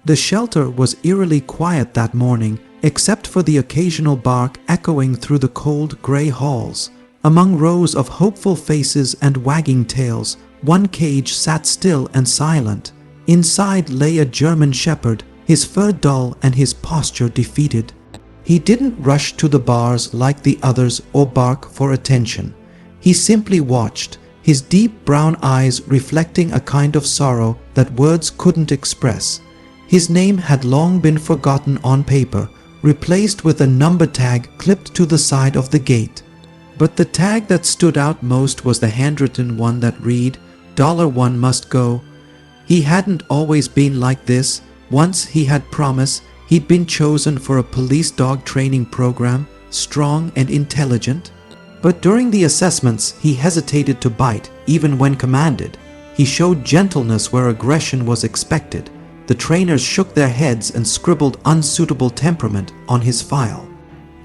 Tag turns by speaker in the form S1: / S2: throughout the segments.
S1: The shelter was eerily quiet that morning, except for the occasional bark echoing through the cold gray halls. Among rows of hopeful faces and wagging tails, one cage sat still and silent. Inside lay a German shepherd, his fur dull and his posture defeated. He didn't rush to the bars like the others or bark for attention. He simply watched, his deep brown eyes reflecting a kind of sorrow that words couldn't express. His name had long been forgotten on paper, replaced with a number tag clipped to the side of the gate. But the tag that stood out most was the handwritten one that read, $1 must go. He hadn't always been like this. Once he had promised. He'd been chosen for a police dog training program, strong and intelligent. But during the assessments, he hesitated to bite, even when commanded. He showed gentleness where aggression was expected. The trainers shook their heads and scribbled unsuitable temperament on his file.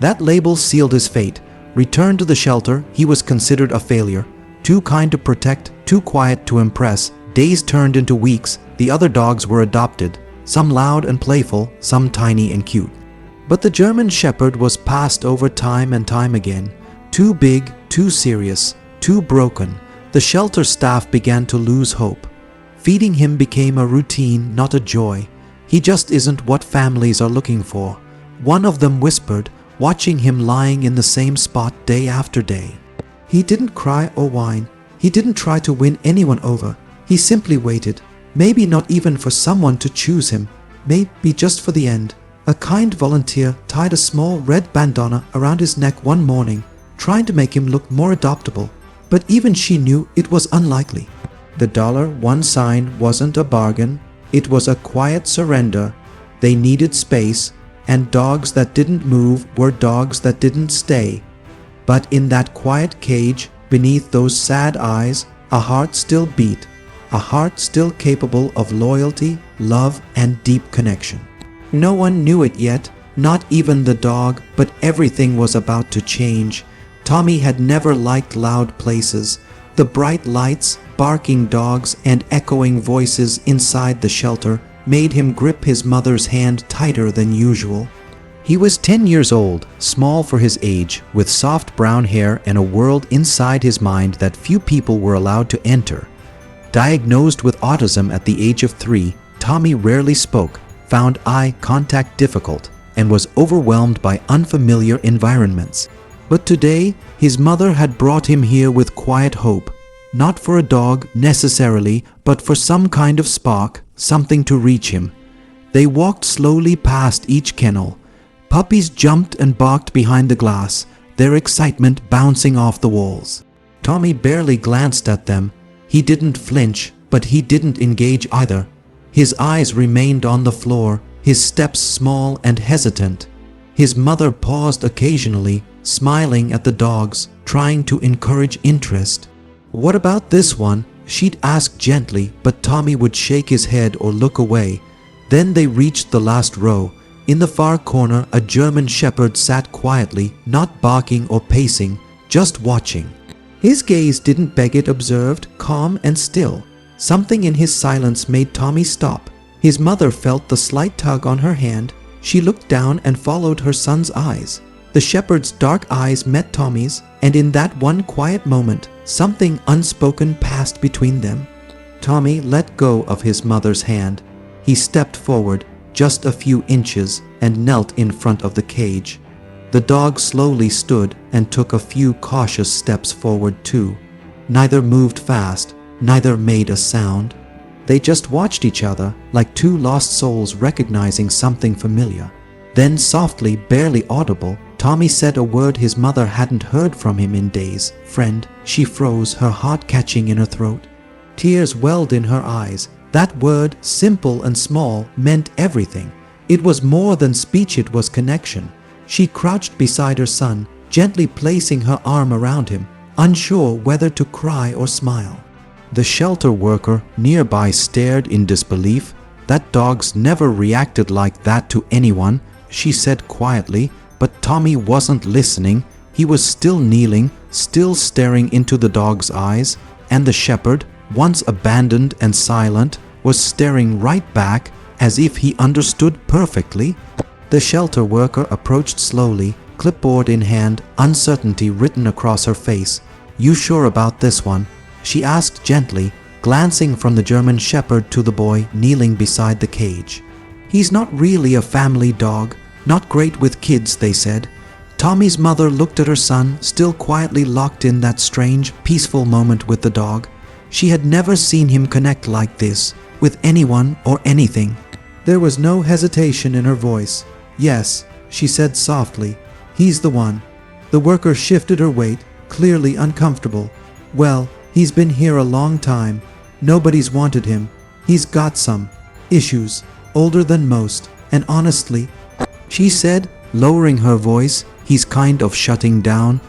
S1: That label sealed his fate. Returned to the shelter, he was considered a failure. Too kind to protect, too quiet to impress. Days turned into weeks. The other dogs were adopted. Some loud and playful, some tiny and cute. But the German shepherd was passed over time and time again. Too big, too serious, too broken. The shelter staff began to lose hope. Feeding him became a routine, not a joy. He just isn't what families are looking for. One of them whispered, watching him lying in the same spot day after day. He didn't cry or whine. He didn't try to win anyone over. He simply waited. Maybe not even for someone to choose him, maybe just for the end. A kind volunteer tied a small red bandana around his neck one morning, trying to make him look more adoptable, but even she knew it was unlikely. The $1 sign wasn't a bargain, it was a quiet surrender. They needed space, and dogs that didn't move were dogs that didn't stay. But in that quiet cage, beneath those sad eyes, a heart still beat. A heart still capable of loyalty, love, and deep connection. No one knew it yet, not even the dog, but everything was about to change. Tommy had never liked loud places. The bright lights, barking dogs, and echoing voices inside the shelter made him grip his mother's hand tighter than usual. He was 10 years old, small for his age, with soft brown hair and a world inside his mind that few people were allowed to enter. Diagnosed with autism at the age of 3, Tommy rarely spoke, found eye contact difficult, and was overwhelmed by unfamiliar environments. But today, his mother had brought him here with quiet hope, not for a dog necessarily, but for some kind of spark, something to reach him. They walked slowly past each kennel. Puppies jumped and barked behind the glass, their excitement bouncing off the walls. Tommy barely glanced at them. He didn't flinch, but he didn't engage either. His eyes remained on the floor, his steps small and hesitant. His mother paused occasionally, smiling at the dogs, trying to encourage interest. "What about this one?" she'd ask gently, but Tommy would shake his head or look away. Then they reached the last row. In the far corner, a German shepherd sat quietly, not barking or pacing, just watching. His gaze didn't beg it, observed, calm and still. Something in his silence made Tommy stop. His mother felt the slight tug on her hand. She looked down and followed her son's eyes. The shepherd's dark eyes met Tommy's, and in that one quiet moment, something unspoken passed between them. Tommy let go of his mother's hand. He stepped forward, just a few inches, and knelt in front of the cage. The dog slowly stood and took a few cautious steps forward too. Neither moved fast, neither made a sound. They just watched each other like two lost souls recognizing something familiar. Then softly, barely audible, Tommy said a word his mother hadn't heard from him in days. "Friend." She froze, her heart catching in her throat. Tears welled in her eyes. That word, simple and small, meant everything. It was more than speech, it was connection. She crouched beside her son, gently placing her arm around him, unsure whether to cry or smile. The shelter worker nearby stared in disbelief. "That dog's never reacted like that to anyone," she said quietly, but Tommy wasn't listening. He was still kneeling, still staring into the dog's eyes, and the shepherd, once abandoned and silent, was staring right back, as if he understood perfectly. The shelter worker approached slowly, clipboard in hand, uncertainty written across her face. "You sure about this one?" she asked gently, glancing from the German shepherd to the boy kneeling beside the cage. "He's not really a family dog, not great with kids," they said. Tommy's mother looked at her son, still quietly locked in that strange, peaceful moment with the dog. She had never seen him connect like this, with anyone or anything. There was no hesitation in her voice. "Yes," she said softly, "he's the one." The worker shifted her weight, clearly uncomfortable. "Well, he's been here a long time. Nobody's wanted him. He's got some issues, older than most, and honestly," she said, lowering her voice, "he's kind of shutting down."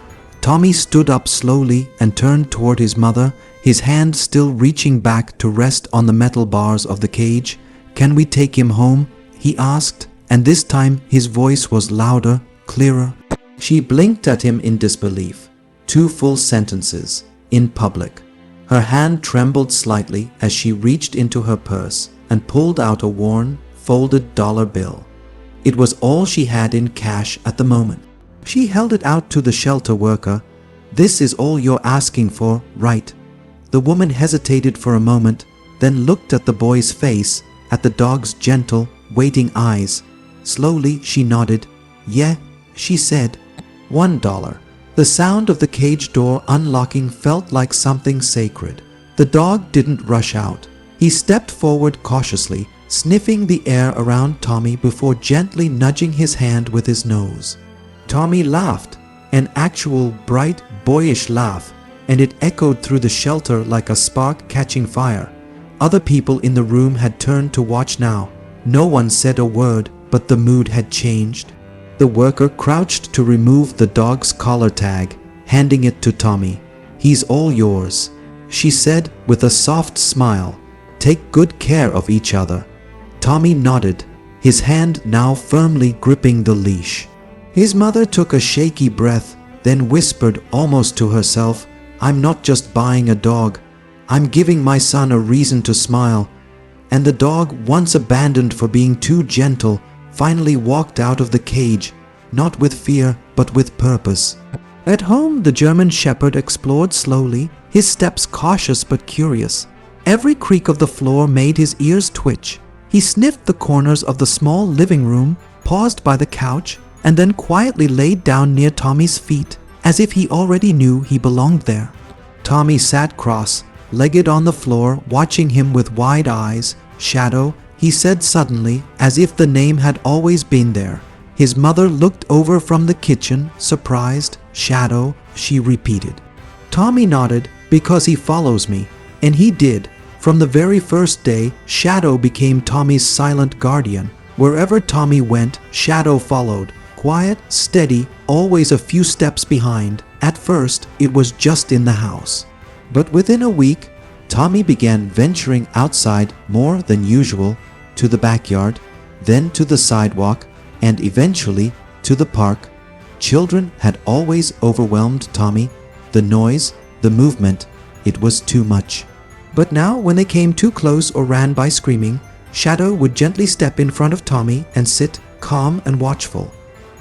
S1: Tommy stood up slowly and turned toward his mother, his hand still reaching back to rest on the metal bars of the cage. "Can we take him home?" he asked, and this time his voice was louder, clearer. She blinked at him in disbelief. 2 full sentences, in public. Her hand trembled slightly as she reached into her purse and pulled out a worn, folded dollar bill. It was all she had in cash at the moment. She held it out to the shelter worker. "This is all you're asking for, right?" The woman hesitated for a moment, then looked at the boy's face, at the dog's gentle, waiting eyes. Slowly she nodded. "Yeah," she said. $1. The sound of the cage door unlocking felt like something sacred. The dog didn't rush out. He stepped forward cautiously, sniffing the air around Tommy before gently nudging his hand with his nose. Tommy laughed, an actual bright, boyish laugh, and it echoed through the shelter like a spark catching fire. Other people in the room had turned to watch now. No one said a word, but the mood had changed. The worker crouched to remove the dog's collar tag, handing it to Tommy. "He's all yours," she said with a soft smile. "Take good care of each other." Tommy nodded, his hand now firmly gripping the leash. His mother took a shaky breath, then whispered almost to herself, "I'm not just buying a dog. I'm giving my son a reason to smile." And the dog, once abandoned for being too gentle, finally walked out of the cage, not with fear, but with purpose. At home, the German shepherd explored slowly, his steps cautious but curious. Every creak of the floor made his ears twitch. He sniffed the corners of the small living room, paused by the couch, and then quietly laid down near Tommy's feet, as if he already knew he belonged there. Tommy sat cross-legged on the floor, watching him with wide eyes. "Shadow," he said suddenly, as if the name had always been there. His mother looked over from the kitchen, surprised. "Shadow," she repeated. Tommy nodded. "Because he follows me." And he did. From the very first day, Shadow became Tommy's silent guardian. Wherever Tommy went, Shadow followed. Quiet, steady, always a few steps behind. At first, it was just in the house. But within a week, Tommy began venturing outside more than usual, to the backyard, then to the sidewalk, and eventually to the park. Children had always overwhelmed Tommy. The noise, the movement, it was too much. But now, when they came too close or ran by screaming, Shadow would gently step in front of Tommy and sit, calm and watchful.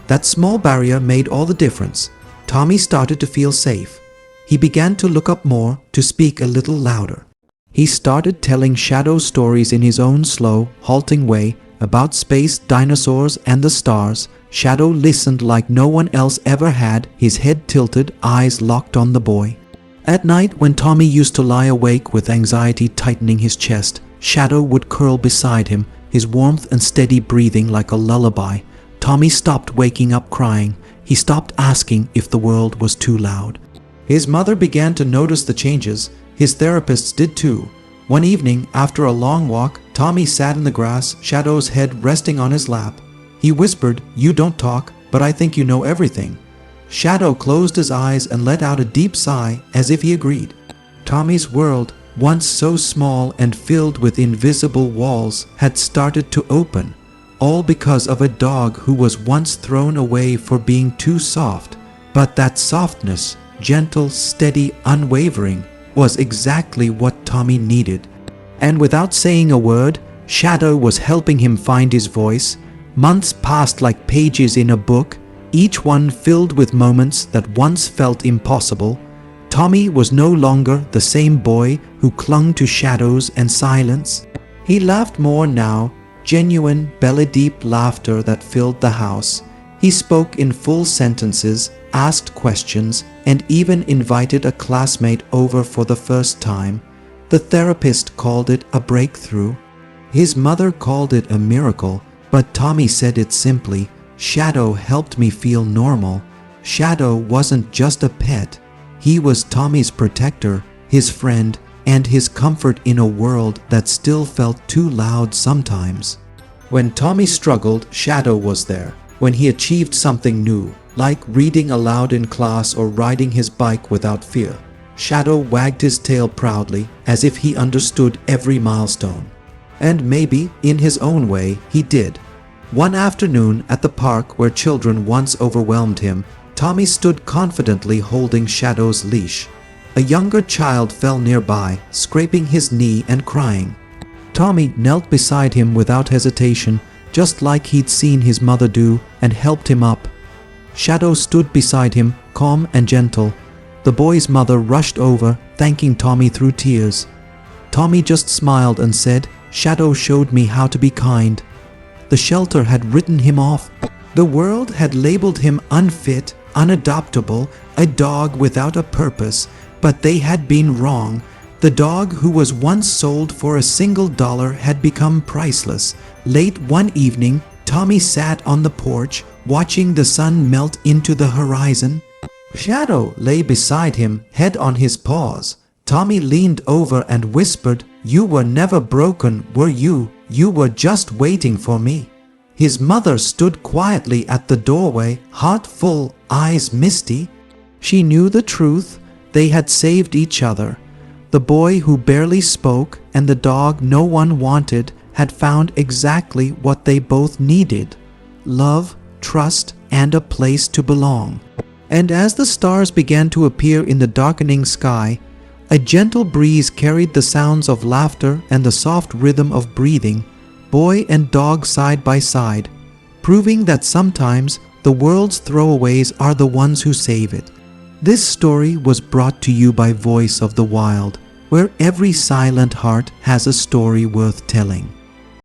S1: That small barrier made all the difference. Tommy started to feel safe. He began to look up more, to speak a little louder. He started telling Shadow stories in his own slow, halting way about space, dinosaurs, and the stars. Shadow listened like no one else ever had, his head tilted, eyes locked on the boy. At night, when Tommy used to lie awake with anxiety tightening his chest, Shadow would curl beside him, his warmth and steady breathing like a lullaby. Tommy stopped waking up crying. He stopped asking if the world was too loud. His mother began to notice the changes. His therapists did too. One evening, after a long walk, Tommy sat in the grass, Shadow's head resting on his lap. He whispered, "You don't talk, but I think you know everything." Shadow closed his eyes and let out a deep sigh as if he agreed. Tommy's world, once so small and filled with invisible walls, had started to open. All because of a dog who was once thrown away for being too soft. But that softness, gentle, steady, unwavering, was exactly what Tommy needed. And without saying a word, Shadow was helping him find his voice. Months passed like pages in a book, each one filled with moments that once felt impossible. Tommy was no longer the same boy who clung to shadows and silence. He laughed more now, genuine, belly-deep laughter that filled the house. He spoke in full sentences, asked questions, and even invited a classmate over for the first time. The therapist called it a breakthrough. His mother called it a miracle, but Tommy said it simply. Shadow helped me feel normal. Shadow wasn't just a pet. He was Tommy's protector, his friend, and his comfort in a world that still felt too loud sometimes. When Tommy struggled, Shadow was there. When he achieved something new, like reading aloud in class or riding his bike without fear, Shadow wagged his tail proudly, as if he understood every milestone. And maybe, in his own way, he did. One afternoon at the park where children once overwhelmed him, Tommy stood confidently holding Shadow's leash. A younger child fell nearby, scraping his knee and crying. Tommy knelt beside him without hesitation, just like he'd seen his mother do, and helped him up. Shadow stood beside him, calm and gentle. The boy's mother rushed over, thanking Tommy through tears. Tommy just smiled and said, "Shadow showed me how to be kind." The shelter had written him off. The world had labeled him unfit, unadoptable, a dog without a purpose, but they had been wrong. The dog who was once sold for $1 had become priceless. Late one evening, Tommy sat on the porch, watching the sun melt into the horizon. Shadow lay beside him, head on his paws. Tommy leaned over and whispered, "You were never broken, were you? You were just waiting for me." His mother stood quietly at the doorway, heart full, eyes misty. She knew the truth. They had saved each other. The boy who barely spoke and the dog no one wanted had found exactly what they both needed: love, trust, and a place to belong. And as the stars began to appear in the darkening sky, a gentle breeze carried the sounds of laughter and the soft rhythm of breathing, boy and dog side by side, proving that sometimes the world's throwaways are the ones who save it. This story was brought to you by Voice of the Wild, where every silent heart has a story worth telling.